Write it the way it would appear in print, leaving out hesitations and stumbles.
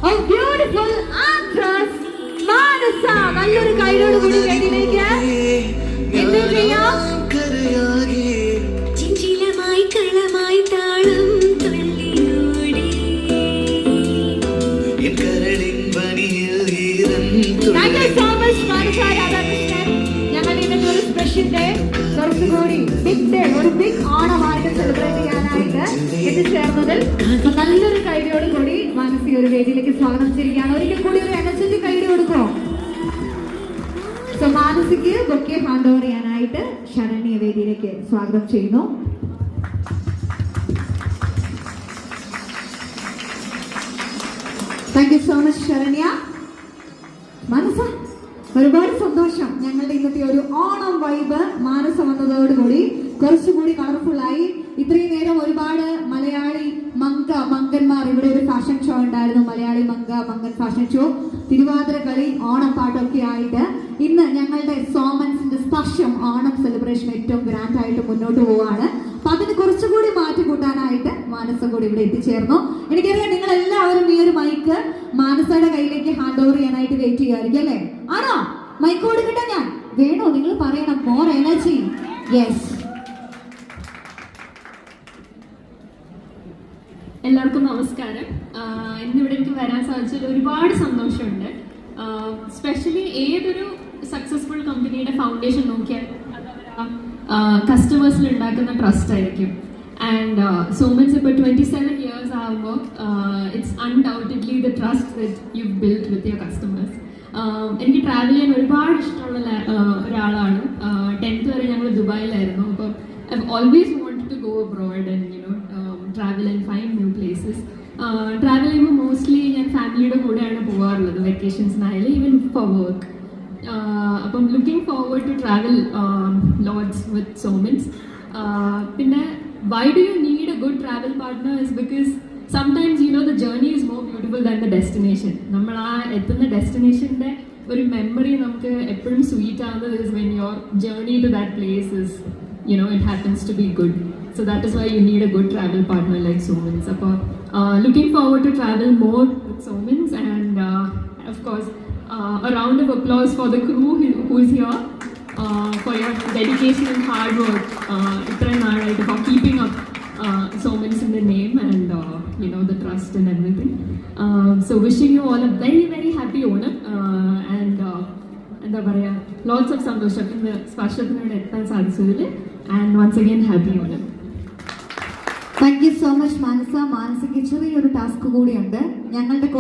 a beautiful actress Manasa. നല്ലൊരു കൈയോട് കൂടി വേദിയിലേക്ക് എന്ത് ചെയ്യാം? ചിഞ്ചിലമായി കളമായി താളം തുള്ളിയോടി Thank you so much Manasa Radhakrishnan. ഞങ്ങൾ ഇന്നത്തെ ഒരു സ്പെഷ്യൽ ഡേ കുറച്ചുകൂടി ബിഗ് ഡേ ഒരു ബിഗ് ഓണമായിട്ട് സെലിബ്രേറ്റ് ചെയ്യാനായിട്ട് എത്തിച്ചേർന്നതിൽ നല്ലൊരു കൈയോട് കൂടി മാനസി ഒരു വേദിയിലേക്ക് സ്വാഗതം ചെയ്യുകയാണ്. ഒരിക്കൽ കൂടി ഒരു എനർജി കൈഡി കൊടുക്കോ? സോ മാനസിക്ക് ബൊക്കെ ഹാൻഡ് ഓവർ ചെയ്യാനായിട്ട് ശരണ്യ വേദിയിലേക്ക് സ്വാഗതം ചെയ്യുന്നു. Thank you so much Saranya. Manasa, ഒരുപാട് സന്തോഷം. ഞങ്ങളുടെ ഇന്നത്തെ ഒരു ഓണം വൈബ് മാനസ വന്നതോടുകൂടി കുറച്ചുകൂടി കളർഫുള്ളായി. ഇത്രയും നേരം ഒരുപാട് മലയാളി മങ്കന്മാർ ഇവിടെ ഒരു ഫാഷൻ ഷോ ഉണ്ടായിരുന്നു. മലയാളി മങ്കൻ ഫാഷൻ ഷോ, തിരുവാതിര കളി, ഓണപ്പാട്ടൊക്കെ ആയിട്ട് ഇന്ന് ഞങ്ങളുടെ സോമൻസിന്റെ സ്പർശം ഓണം സെലിബ്രേഷൻ ഏറ്റവും ഗ്രാൻഡ് ആയിട്ട് മുന്നോട്ട് പോവാണ്. അപ്പൊ അതിന് കുറച്ചുകൂടി മാറ്റി കൂട്ടാനായിട്ട് മാനസ കൂടി ഇവിടെ എത്തിച്ചേർന്നു. എനിക്കറിയാം നിങ്ങൾ എല്ലാവരും ഈ ഒരു മൈക്ക് മാനസയുടെ കയ്യിലേക്ക് ഹാൻഡ് ഓവർ ചെയ്യാനായിട്ട് വെയിറ്റ് ചെയ്യുമായിരിക്കും അല്ലേ? ആണോ? മൈക്ക് കൊടുക്കട്ടെ? ഞാൻ വേണോ? നിങ്ങൾ പറയണം. More energy. യെസ്. എല്ലാവർക്കും നമസ്കാരം. ഇന്നിവിടെ എനിക്ക് വരാൻ സാധിച്ചതിൽ ഒരുപാട് സന്തോഷമുണ്ട്. സ്പെഷ്യലി ഏതൊരു സക്സസ്ഫുൾ കമ്പനിയുടെ ഫൗണ്ടേഷൻ നോക്കിയാൽ കസ്റ്റമേഴ്സിൽ ഉണ്ടാക്കുന്ന ട്രസ്റ്റ് ആയിരിക്കും. ആൻഡ് സോമൻസ് ഇപ്പോൾ 27 years ആകുമ്പോൾ it's undoubtedly the trust that you build with your customers. എനിക്ക് ട്രാവൽ ചെയ്യാൻ ഒരുപാട് ഇഷ്ടമുള്ള ഒരാളാണ്. 10th വരെ ഞങ്ങൾ ദുബായിലായിരുന്നു. അപ്പോൾ I always wanted to go abroad and travel and find new places. Travel ചെയ്യുമ്പോൾ മോസ്റ്റ്ലി ഞാൻ ഫാമിലിയുടെ കൂടെയാണ് പോകാറുള്ളത്, വെക്കേഷൻസിനായാലും ഈവൻ ഫോർ വർക്ക്. അപ്പം looking forward to travel lots with സോമൻസ്. പിന്നെ why do you need a good travel partner is because sometimes the journey is more beautiful than the destination. നമ്മൾ ആ എത്തുന്ന ഡെസ്റ്റിനേഷൻ്റെ ഒരു മെമ്മറി നമുക്ക് എപ്പോഴും സ്വീറ്റ് ആവുന്നത് is when your journey to that place is it happens to be good. So that is why you need a good travel partner like Somans. Looking forward to travel more with Somans, and of course a round of applause for the crew who is here for your dedication and hard work for keeping up Somans in the name and the trust and everything. So wishing you all a very very happy Onam and എന്താ പറയുക, lots of സന്തോഷം ഇന്ന് സ്പർശത്തിനോട് എത്താൻ സാധിച്ചതിൽ. And once again happy Onam. Thank you so much Manasa. മാനസയ്ക്ക് ചെറിയൊരു task കൂടിയുണ്ട്. ഞങ്ങളുടെ